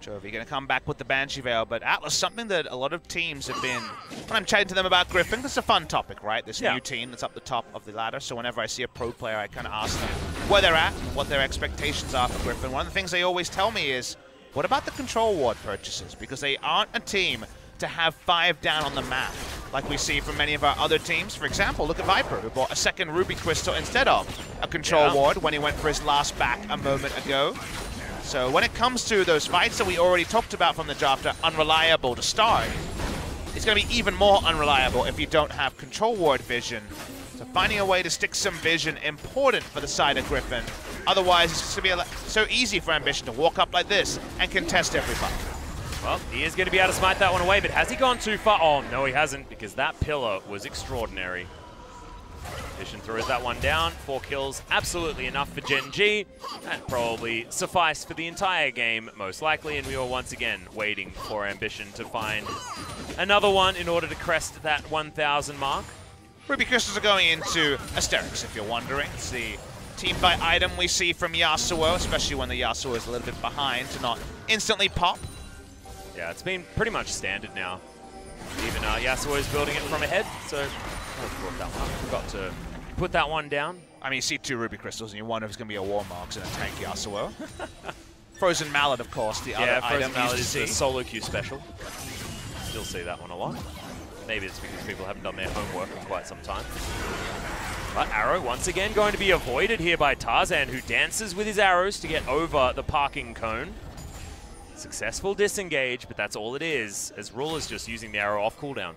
Chovy going to come back with the Banshee Veil, but Atlas, something that a lot of teams have been, when I'm chatting to them about Griffin, it's a fun topic, right? This new team that's up the top of the ladder, so whenever I see a pro player, I kind of ask them where they're at, what their expectations are for Griffin. One of the things they always tell me is, what about the control ward purchases? Because they aren't a team to have 5 down on the map, like we see from many of our other teams. For example, look at Viper, who bought a second Ruby Crystal instead of a control ward when he went for his last back a moment ago. So when it comes to those fights that we already talked about from the draft are unreliable to start, it's going to be even more unreliable if you don't have control ward vision. So finding a way to stick some vision important for the side of Griffin. Otherwise, it's just going to be so easy for Ambition to walk up like this and contest every fight. Well, he is going to be able to smite that one away, but has he gone too far? Oh, no, he hasn't, because that pillar was extraordinary. Ambition throws that one down. 4 kills, absolutely enough for GenG. That probably sufficed for the entire game, most likely, and we were once again waiting for Ambition to find another one in order to crest that 1,000 mark. Ruby Crystals are going into Asterix, if you're wondering. It's the team fight item we see from Yasuo, especially when the Yasuo is a little bit behind, to not instantly pop. Yeah, it's been pretty much standard now. Even Yasuo is building it from ahead, so forgot to put that one down. I mean, you see 2 Ruby Crystals and you wonder if it's going to be a War Marks and a tank Yasuo. Frozen Mallet, of course, the other item. Frozen Mallet is the solo queue special. Still see that one a lot. Maybe it's because people haven't done their homework in quite some time. But arrow, once again, going to be avoided here by Tarzan, who dances with his arrows to get over the parking cone. Successful disengage, but that's all it is, as Ruler's just using the arrow off cooldown.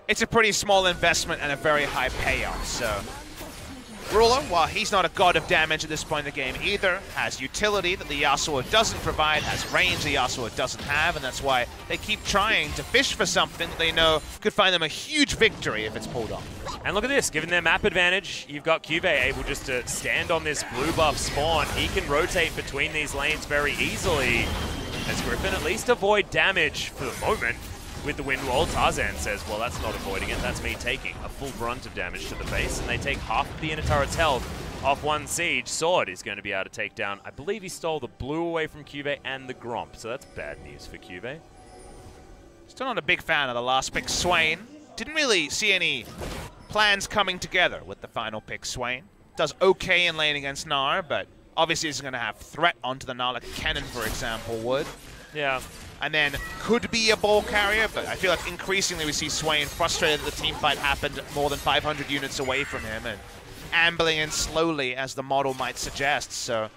It's a pretty small investment and a very high payoff, so Ruler, while he's not a god of damage at this point in the game either, has utility that the Yasuo doesn't provide, has range the Yasuo doesn't have, and that's why they keep trying to fish for something that they know could find them a huge victory if it's pulled off. And look at this, given their map advantage, you've got Cuvée able just to stand on this blue buff spawn. He can rotate between these lanes very easily, as Griffin at least avoid damage for the moment with the wind wall. Tarzan says, well, that's not avoiding it, that's me taking a full brunt of damage to the face, and they take half of the inner turret's health off one siege. Sword is going to be able to take down, I believe he stole the blue away from Cuvée and the Gromp, so that's bad news for Cuvée. Still not a big fan of the last pick, Swain. Didn't really see any plans coming together with the final pick, Swain. Does okay in lane against Gnar, but obviously he's going to have threat onto the Gnar like Cannon, for example, would. Yeah. And then could be a ball carrier, but I feel like increasingly we see Swain frustrated that the team fight happened more than 500 units away from him and ambling in slowly as the model might suggest. So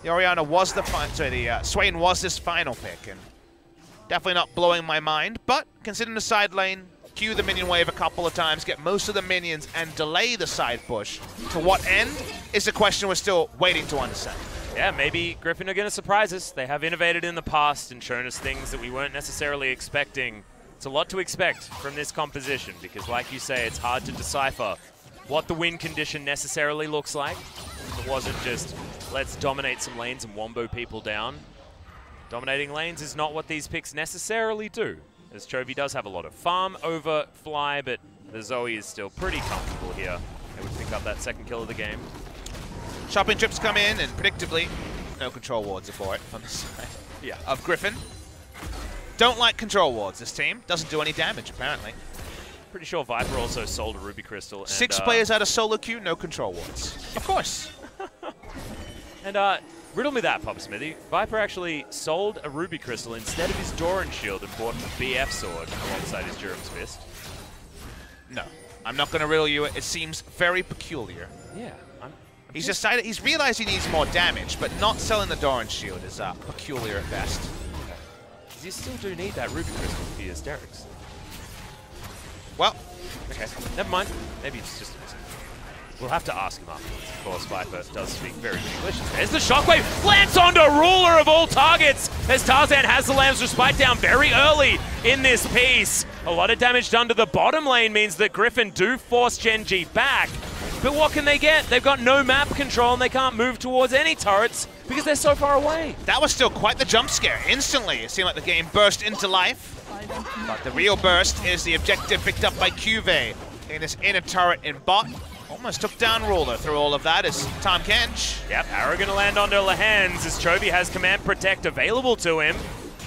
the Orianna was the Swain was this final pick, and definitely not blowing my mind, but considering the side lane, queue the minion wave a couple of times, get most of the minions, and delay the side push. To what end is the question we're still waiting to understand. Yeah, maybe Griffin are going to surprise us. They have innovated in the past and shown us things that we weren't necessarily expecting. It's a lot to expect from this composition because, like you say, it's hard to decipher what the win condition necessarily looks like. It wasn't just, let's dominate some lanes and wombo people down. Dominating lanes is not what these picks necessarily do, as Chovy does have a lot of farm over Fly, but the Zoe is still pretty comfortable here. They would pick up that second kill of the game. Shopping trips come in, and predictably, no control wards for it from the side of Griffin. Don't like control wards, this team. Doesn't do any damage, apparently. Pretty sure Viper also sold a Ruby Crystal. And, 6 players out of solo queue, no control wards. Of course. And riddle me that, Pop Smithy. Viper actually sold a Ruby Crystal instead of his Doran Shield and bought a BF sword alongside his Durham's Fist. No, I'm not going to riddle you. It seems very peculiar. Yeah. He's decided, he's realized he needs more damage, but not selling the Doran Shield is peculiar at best. Okay. You still do need that Ruby Crystal for your Asterix. Well, okay, never mind. Maybe it's just a mistake. We'll have to ask him afterwards. Of course, Viper does speak very English. There's the Shockwave, lands onto Ruler of all targets, as Tarzan has the Lamb's Respite down very early in this piece. A lot of damage done to the bottom lane means that Griffin do force GenG back. But what can they get? They've got no map control and they can't move towards any turrets Because they're so far away. That was still quite the jump scare. Instantly, it seemed like the game burst into life. But the real burst is the objective picked up by QV in this inner turret in bot. Almost took down Ruler through all of that as Tom Kench. Yep, arrow gonna land onto Lahens as Chovy has Command Protect available to him.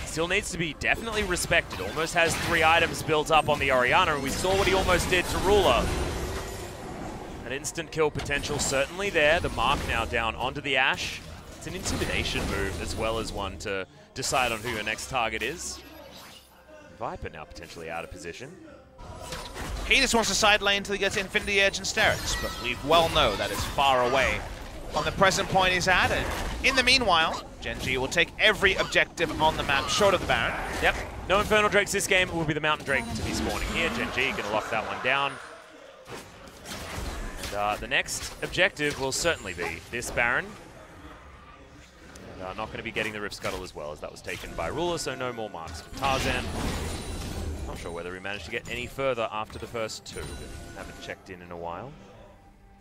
Still needs to be definitely respected. Almost has 3 items built up on the Orianna, and we saw what he almost did to Ruler. An instant kill potential certainly there. The mark now down onto the Ashe. It's an intimidation move as well as one to decide on who your next target is. Viper now potentially out of position. He just wants to side lane until he gets Infinity Edge and Sterix, but we well know that is far away from the present point he's at. And in the meanwhile, GenG will take every objective on the map short of the Baron. Yep, no Infernal Drakes this game. It will be the Mountain Drake to be spawning here. GenG gonna lock that one down. And the next objective will certainly be this Baron. And, not going to be getting the Rift Scuttle as well, as that was taken by Ruler, so no more marks for Tarzan. Not sure whether he managed to get any further after the first 2, but haven't checked in a while.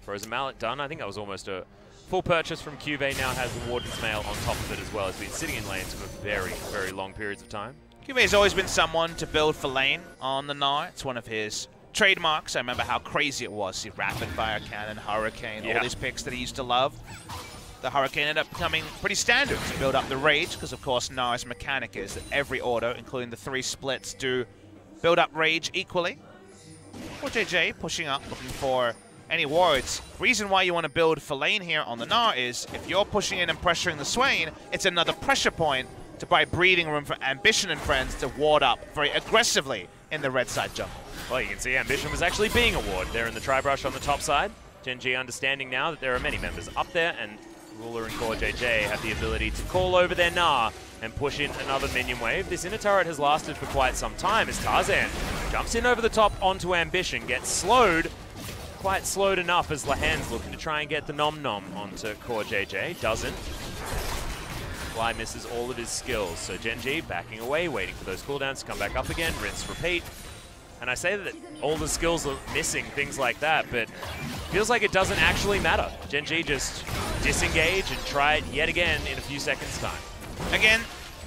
Frozen Mallet done. I think that was almost a full purchase from QV. Now has the Warden's Mail on top of it as well. Has been sitting in lanes for very, very long periods of time. QV's always been someone to build for lane on the Gnar. It's one of his trademarks. I remember how crazy it was. The Rapid Fire Cannon, Hurricane, all these picks that he used to love. The Hurricane ended up becoming pretty standard to build up the Rage, because of course Gnar's mechanic is that every auto, including the 3 splits, do build up Rage equally. Or JJ pushing up, looking for any wards. Reason why you want to build for lane here on the Gnar is if you're pushing in and pressuring the Swain, it's another pressure point to buy breathing room for Ambition and friends to ward up very aggressively in the red side jungle. Well, you can see Ambition was actually being a ward there in the Tri-Brush on the top side. GenG understanding now that there are many members up there, and Ruler and Core JJ have the ability to call over their Gnar and push in another minion wave. This inner turret has lasted for quite some time as Tarzan jumps in over the top onto Ambition, gets slowed, quite slowed enough as Lahan's looking to try and get the Nom Nom onto Core JJ. Doesn't. Fly misses all of his skills, so GenG backing away, waiting for those cooldowns to come back up again, rinse, repeat. And I say that all the skills are missing, things like that, but feels like it doesn't actually matter. GenG just disengage and try it yet again in a few seconds' time. Again,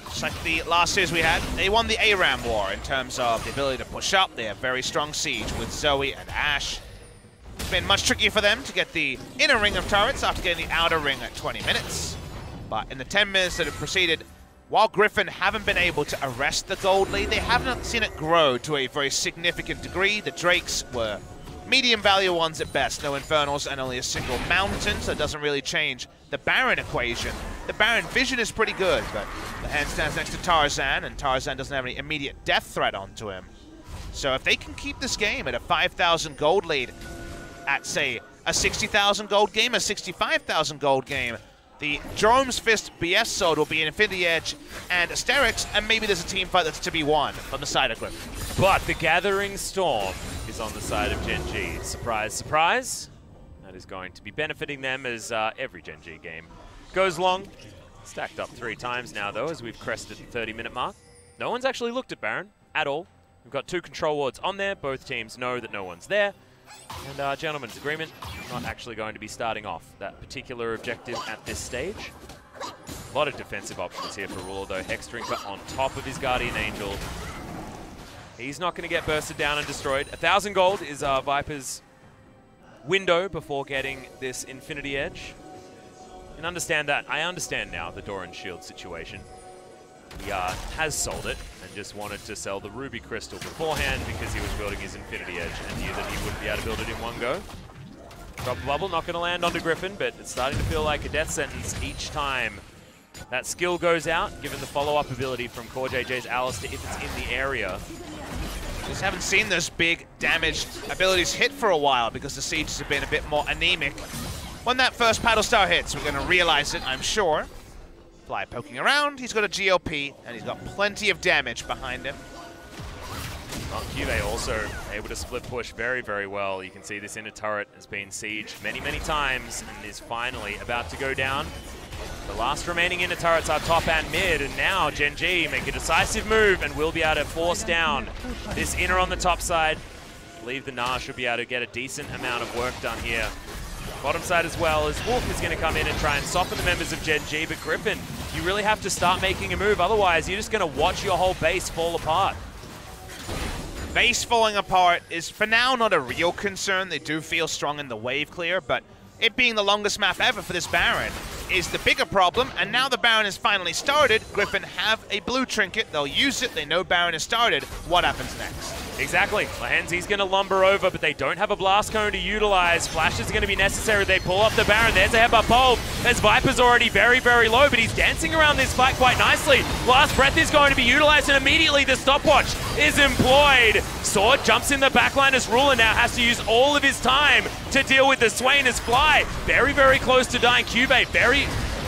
just like the last series we had, they won the ARAM war in terms of the ability to push up. They have very strong siege with Zoe and Ashe. It's been much trickier for them to get the inner ring of turrets after getting the outer ring at 20 minutes. But in the 10 minutes that have preceded, while Griffin haven't been able to arrest the gold lead, they haven't seen it grow to a very significant degree. The Drakes were medium value ones at best, no Infernals and only a single Mountain, so it doesn't really change the Baron equation. The Baron vision is pretty good, but the hand stands next to Tarzan, and Tarzan doesn't have any immediate death threat onto him. So if they can keep this game at a 5,000 gold lead, at say a 60,000 gold game, a 65,000 gold game, the Jerome's Fist BS Sword will be an Infinity Edge and Asterix, and maybe there's a team fight that's to be won from the side of Griffin. But the Gathering Storm is on the side of GenG. Surprise, surprise. That is going to be benefiting them as every GenG game goes long. Stacked up 3 times now, though, as we've crested the 30-minute mark. No one's actually looked at Baron at all. We've got 2 control wards on there. Both teams know that no one's there. And gentlemen's agreement, not actually going to be starting off that particular objective at this stage. A lot of defensive options here for Ruler, though. Hexdrinker on top of his Guardian Angel. He's not going to get bursted down and destroyed. 1,000 gold is Viper's window before getting this Infinity Edge. And understand that. I understand now the Doran Shield situation. He has sold it and just wanted to sell the Ruby Crystal beforehand because he was building his Infinity Edge and knew that he wouldn't be able to build it in one go. Drop a bubble, not going to land onto Griffin, but it's starting to feel like a death sentence each time that skill goes out, given the follow-up ability from Core JJ's Alistair if it's in the area. Just haven't seen those big damage abilities hit for a while because the sieges have been a bit more anemic. When that first Paddle Star hits, we're going to realize it, I'm sure. Fly poking around, he's got a GOP, and he's got plenty of damage behind him. Well, QV also able to split push very, very well. You can see this inner turret has been sieged many, many times and is finally about to go down. The last remaining inner turrets are top and mid, and now GenG make a decisive move and will be able to force down this inner on the top side. I believe the Gnar should be able to get a decent amount of work done here. Bottom side as well, as Wolf is going to come in and try and soften the members of GenG, but Griffin, you really have to start making a move, otherwise you're just going to watch your whole base fall apart. Base falling apart is for now not a real concern. They do feel strong in the wave clear, but it being the longest map ever for this Baron is the bigger problem, and now the Baron is finally started. Griffin have a blue trinket, they'll use it, they know Baron is started. What happens next? Exactly. Lahenzi's going to lumber over, but they don't have a blast cone to utilize. Flash is going to be necessary. They pull up the Baron. There's a headbutt pole. As Viper's already very, very low, but he's dancing around this fight quite nicely. Last breath is going to be utilized, and immediately the stopwatch is employed. Sword jumps in the backline as Ruler now has to use all of his time to deal with the Swain as Fly. Very, very close to dying. Cuvee, very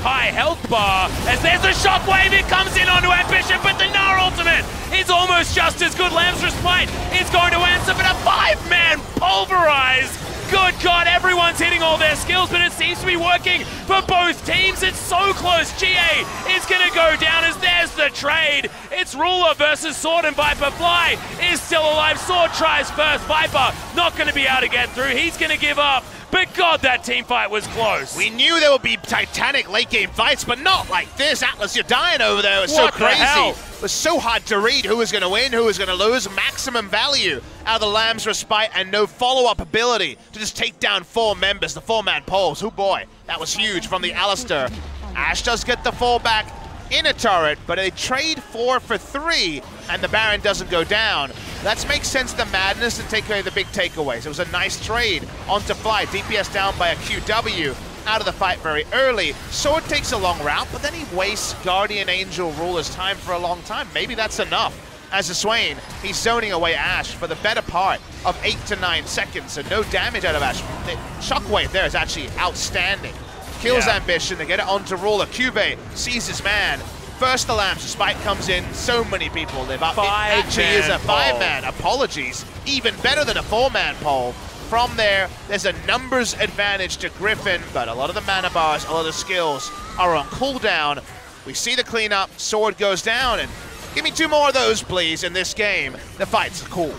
high health bar, as there's a shockwave, it comes in onto Ambition, but the Gnar ultimate is almost just as good. Lamb's Respite is going to answer, but a 5-man pulverize. Good God, everyone's hitting all their skills, but it seems to be working for both teams. It's so close. GA is going to go down as there's the trade. It's Ruler versus Sword, and Viper. Fly is still alive. Sword tries first. Viper not going to be able to get through. He's going to give up. But God, that team fight was close. We knew there would be titanic late-game fights, but not like this. Atlas, you're dying over there. It was so crazy. It was so hard to read who was going to win, who was going to lose. Maximum value out of the Lamb's Respite and no follow-up ability to just take down 4 members, the 4-man poles. Oh boy, that was huge from the Alistair. Ash does get the fallback in a turret, but they trade 4 for 3, and the Baron doesn't go down. That makes sense, the madness, and take away the big takeaways. It was a nice trade onto Fly. DPS down by a QW, out of the fight very early. Sword takes a long route, but then he wastes Guardian Angel Ruler's time for a long time. Maybe that's enough. As a Swain, he's zoning away Ash for the better part of 8 to 9 seconds, so no damage out of Ash. The shockwave there is actually outstanding. Kills Ambition, they get it onto Ruler. Cuvee sees his man. First the Lamb's Respite comes in, so many people live up. It actually is a 5-man, apologies. Even better than a 4-man pole. From there, there's a numbers advantage to Griffin, but a lot of the mana bars, a lot of the skills are on cooldown. We see the cleanup, Sword goes down, and give me 2 more of those, please, in this game. The fights are cool.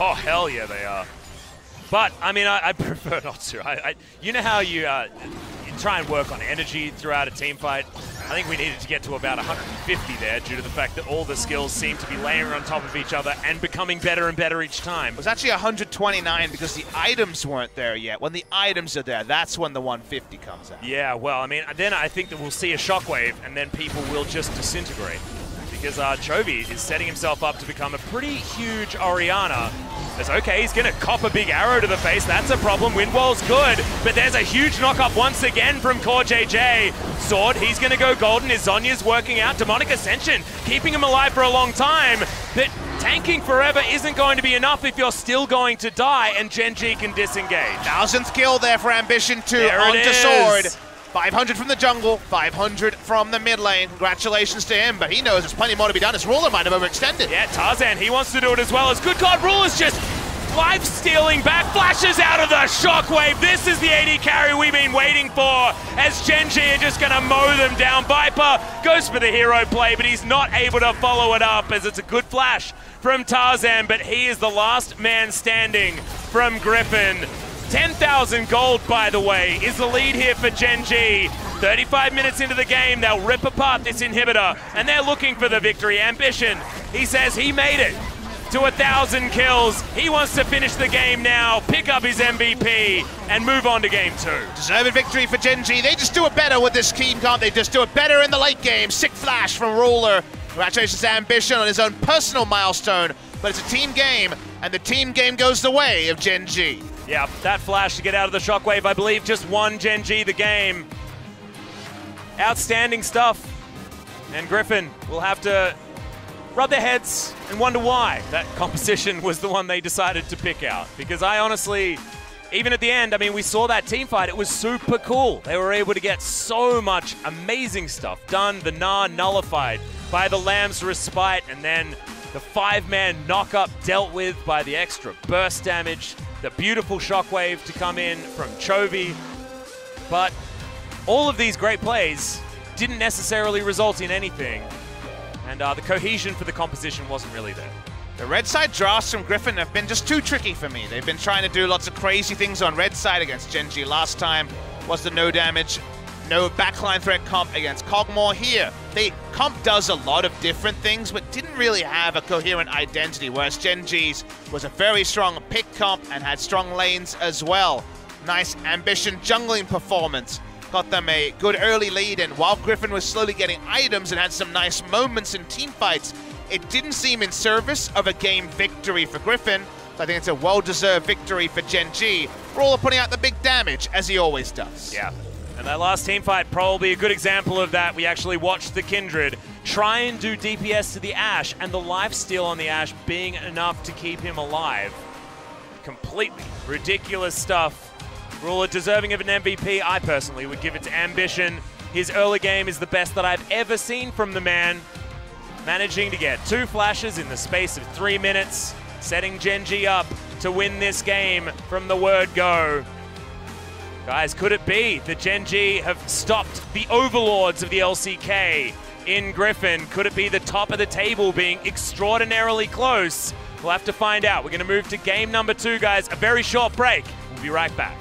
Oh, hell yeah, they are. But, I mean, I prefer not to. You know how you try and work on energy throughout a team fight? I think we needed to get to about 150 there due to the fact that all the skills seem to be layering on top of each other and becoming better and better each time. It was actually 129 because the items weren't there yet. When the items are there, that's when the 150 comes out. Yeah, well, I mean, then I think that we'll see a shockwave and then people will just disintegrate. Because Chovy is setting himself up to become a pretty huge Orianna. As okay, he's going to cop a big arrow to the face. That's a problem. Windwall's good, but there's a huge knock-up once again from Core JJ. Sword, he's going to go golden. His Zonya's working out. Demonic Ascension, keeping him alive for a long time. But tanking forever isn't going to be enough if you're still going to die, and GenG can disengage. 1000th kill there for Ambition 2 onto Sword. 500 from the jungle, 500 from the mid lane. Congratulations to him, but he knows there's plenty more to be done. His Ruler might have overextended. Yeah, Tarzan, he wants to do it as well. As good God, Ruler's just life-stealing back, flashes out of the shockwave. This is the AD carry we've been waiting for, as GenG are just going to mow them down. Viper goes for the hero play, but he's not able to follow it up, as it's a good flash from Tarzan, but he is the last man standing from Griffin. 10,000 gold, by the way, is the lead here for GenG. 35 minutes into the game, they'll rip apart this inhibitor, and they're looking for the victory. Ambition, he says he made it to 1,000 kills. He wants to finish the game now, pick up his MVP, and move on to game 2. Deserved victory for GenG. They just do it better with this team, can't they? Just do it better in the late game. Sick flash from Ruler. Congratulations to Ambition on his own personal milestone, but it's a team game, and the team game goes the way of GenG. Yeah, that flash to get out of the shockwave, I believe, just won GenG the game. Outstanding stuff. And Griffin will have to rub their heads and wonder why that composition was the one they decided to pick out. Because I honestly, even at the end, I mean, we saw that team fight. It was super cool. They were able to get so much amazing stuff done. The Gnar nullified by the Lamb's Respite, and then the 5-man knock-up dealt with by the extra burst damage. The beautiful shockwave to come in from Chovy. But all of these great plays didn't necessarily result in anything. And the cohesion for the composition wasn't really there. The red side drafts from Griffin have been just too tricky for me. They've been trying to do lots of crazy things on red side against GenG. Last time was the no damage, no backline threat comp against Kog'Maw. Here, the comp does a lot of different things, but didn't really have a coherent identity, whereas GenG's was a very strong pick comp and had strong lanes as well. Nice Ambition jungling performance. Got them a good early lead, and while Griffin was slowly getting items and had some nice moments in team fights, it didn't seem in service of a game victory for Griffin. So I think it's a well-deserved victory for GenG. Brawler putting out the big damage, as he always does. Yeah, and that last team fight, probably a good example of that. We actually watched the Kindred try and do DPS to the Ashe, and the lifesteal on the Ashe being enough to keep him alive. Completely ridiculous stuff. Brawler deserving of an MVP. I personally would give it to Ambition. His early game is the best that I've ever seen from the man. Managing to get 2 flashes in the space of 3 minutes, setting GenG up to win this game from the word go. Guys, could it be that GenG have stopped the overlords of the LCK in Griffin? Could it be the top of the table being extraordinarily close? We'll have to find out. We're going to move to game number 2, guys. A very short break. We'll be right back.